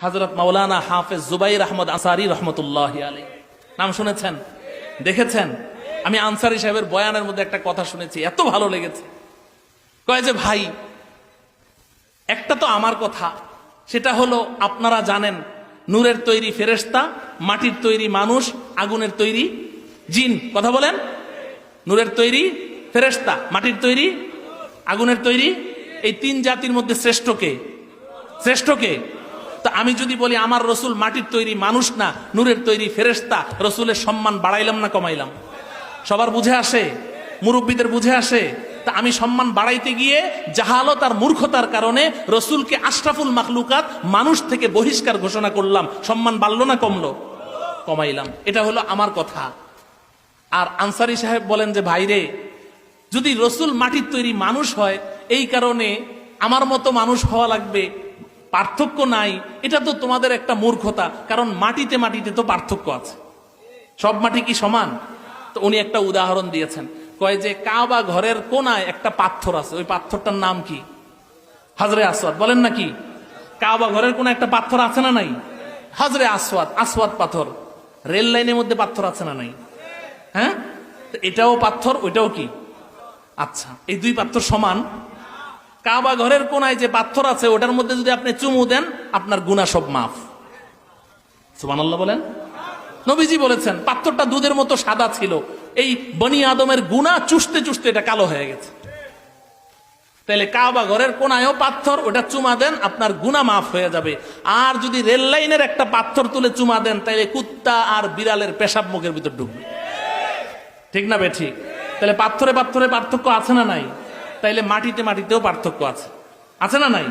হযরত মাওলানা হাফেজ জুবাইর আহমদ আনসারী রহমতুল্লাহি আলাইহি। নাম শুনেছেন, দেখেছেন? আমি আনসারী সাহেবের বয়ানের মধ্যে একটা কথা শুনেছি, এত ভালো লেগেছে। কয় যে ভাই, একটা তো আমার কথা, সেটা হলো আপনারা জানেন নূরের তৈরি ফেরেশতা, মাটির তৈরি মানুষ, আগুনের তৈরি জিন। কথা বলেন। নূরের তৈরি ফেরেশতা, মাটির তৈরি, আগুনের তৈরি, এই তিন জাতির মধ্যে শ্রেষ্ঠ কে? শ্রেষ্ঠ কে? তা আমি যদি বলি আমার রসুল মাটির তৈরি মানুষ না, নূরের তৈরি ফেরেশতা, রসুলের সম্মান বাড়াইলাম না কমাইলাম? সবার বুঝে আসে, মুরব্বীদের বুঝে আসে। তা আমি সম্মান বাড়াইতে গিয়ে জাহালত আর মূর্খতার কারণে রসুলকে আশরাফুল মাখলুকাত, মানুষ থেকে বহিষ্কার ঘোষণা করলাম। সম্মান বাড়লো না কমলো? কমাইলাম। এটা হলো আমার কথা। আর আনসারী সাহেব বলেন যে ভাইরে, যদি রসুল মাটির তৈরি মানুষ হয় এই কারণে আমার মতো মানুষ হওয়া লাগবে, পার্থক্য নাই, এটা তো তোমাদের একটা মূর্খতা। কারণ মাটিতে মাটিতে তো পার্থক্য আছে, সব মাটি কি সমান? তো উনি একটা উদাহরণ দিয়েছেন, কয় যে কাবা ঘরের কোনায় একটা পাথর আছে, ওই পাথরটার নাম কি? হাজরে আসওয়াদ। বলেন না কি? কাবা ঘরের কোনায় একটা পাথর আছে না নাই? হাজরে আসওয়াদ, আসওয়াদ পাথর। রেল লাইনের মধ্যে পাথর আছে না নাই? হ্যাঁ, এটাও পাথর, ওইটাও কি? আচ্ছা, এই দুই পাথর সমান? কাবা ঘরের কোনায় যে পাথর আছে ওটার মধ্যে যদি আপনি চুমু দেন আপনার গুনাহ সব মাফ। সুবহানাল্লাহ বলেন। নবীজি বলেছেন পাথরটা দুধের মতো সাদা ছিল, এই বনি আদমের গুনাহ চুষতে চুষতে এটা কালো হয়ে গেছে। তাহলে কাবা ঘরের কোনায়ও পাথর, ওটা চুমা দেন আপনার গুনাহ মাফ হয়ে যাবে। আর যদি রেল লাইনের একটা পাথর তুলে চুমা দেন তাহলে কুত্তা আর বিড়ালের পেশাব মুখের ভিতর ঢুকবে। ঠিক না বেঠিক? তাহলে পাথরে পাথরে পার্থক্য আছে না নাই? তাইলে মাটিতে মাটিতেও পার্থক্য আছে, আছে না নাই?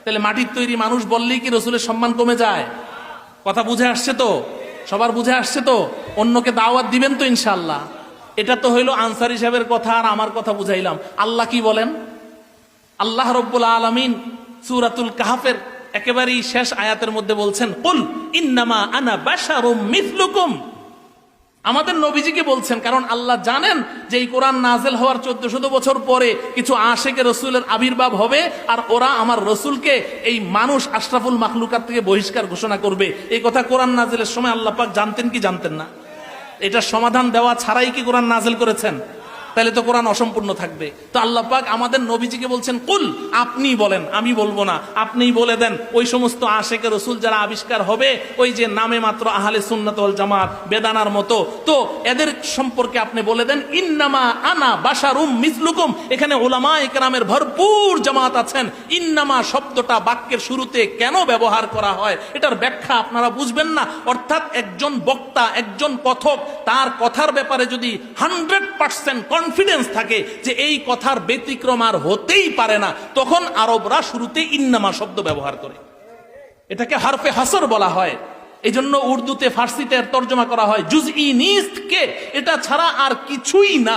তাহলে মাটির তৈরি মানুষ বললেই কি রসুলের সম্মান কমে যায়? কথা বুঝে আসছে তো? সবার বুঝে আসছে তো? অন্যকে দাওয়াত দিবেন তো ইনশাআল্লাহ। এটা তো হইলো আনসারী সাহেবের কথা আর আমার কথা বুঝাইলাম। আল্লাহ কি বলেন? আল্লাহ রব্বুল আলামিন সূরাতুল কাহফের একেবারেই শেষ আয়াতের মধ্যে বলছেন, কুল ইন্নামা আনা বাশারুম মিসলুকুম। আমাদের নবীজিকে বলছেন, কারণ আল্লাহ জানেন যে এই কোরআন নাজেল হওয়ার 1400 বছর পরে কিছু আশেকে রসুলের আবির্ভাব হবে, আর ওরা আমার রসুলকে এই মানুষ আশরাফুল মাখলুকাত থেকে বহিষ্কার ঘোষণা করবে। এই কথা কোরআন নাজেলের সময় আল্লাহ পাক জানতেন কি জানতেন না? এটা সমাধান দেওয়া ছাড়াই কি কোরআন নাজেল করেছেন? তাহলে তো কোরআন অসম্পূর্ণ থাকবে। তো আল্লাহ পাক আমাদের নবীজিকে বলছেন, কুল, আপনি বলেন, আমি বলবো না, আপনিই বলে দেন ওই সমস্ত আশেকে রসুল যারা আবিষ্কার হবে, ওই যে নামে মাত্র আহলে সুন্নাত ওয়াল জামাত, বেদানার মতো, তো এদের সম্পর্কে আপনি বলে দেন ইন্নামা আনা বাশারুম মিসলুকুম। এখানে উলামা ইকরামের ভরপুর জামাত আছেন। ইন্নামা শব্দটা বাক্যের শুরুতে কেন ব্যবহার করা হয় এটার ব্যাখ্যা আপনারা বুঝবেন না। অর্থাৎ একজন বক্তা, একজন কথক, তার কথার ব্যাপারে যদি 100% কনফিডেন্স থাকে যে এই কথার ব্যতিক্রম আর হতেই পারে না, তখন আরবরা শুরুতে ইন্নামা শব্দ ব্যবহার করে। এটাকে হরফে হাসর বলা হয়। এই জন্য উর্দুতে, ফার্সিতে তর্জমা করা হয় জুজই নিস্ত কে, এটা ছাড়া আর কিছুই না।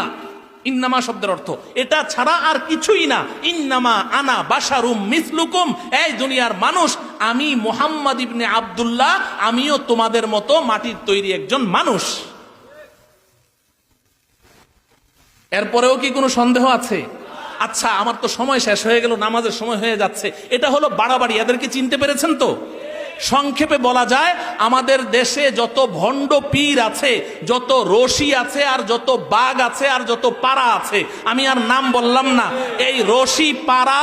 ইন্নামা শব্দের অর্থ এটা ছাড়া আর কিছুই না। ইন্নামা আনা বাশারুম মিসলুকুম, এই দুনিয়ার মানুষ, আমি মুহাম্মদ ইবনে আব্দুল্লাহ, আমিও তোমাদের মতো মাটির তৈরি একজন মানুষ। এরপরেও কি কোনো সন্দেহ আছে? আচ্ছা, আমার তো সময় শেষ হয়ে গেল, নামাজের সময় হয়ে যাচ্ছে। এটা হলো বাড়াবাড়ি। এদেরকে চিনতে পেরেছেন তো? সংক্ষেপে বলা যায়, আমাদের দেশে যত ভণ্ড পীর আছে, যত রশি আছে, আর যত বাঘ আছে, আর যত পাড়া আছে, আমি আর নাম বললাম না, এই রশি, পাড়া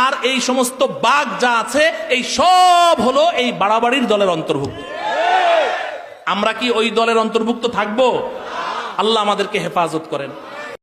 আর এই সমস্ত বাঘ যা আছে, এই সব হলো এই বাড়াবাড়ির দলের অন্তর্ভুক্ত। আমরা কি ওই দলের অন্তর্ভুক্ত থাকবো? আল্লাহ আমাদেরকে হেফাজত করেন।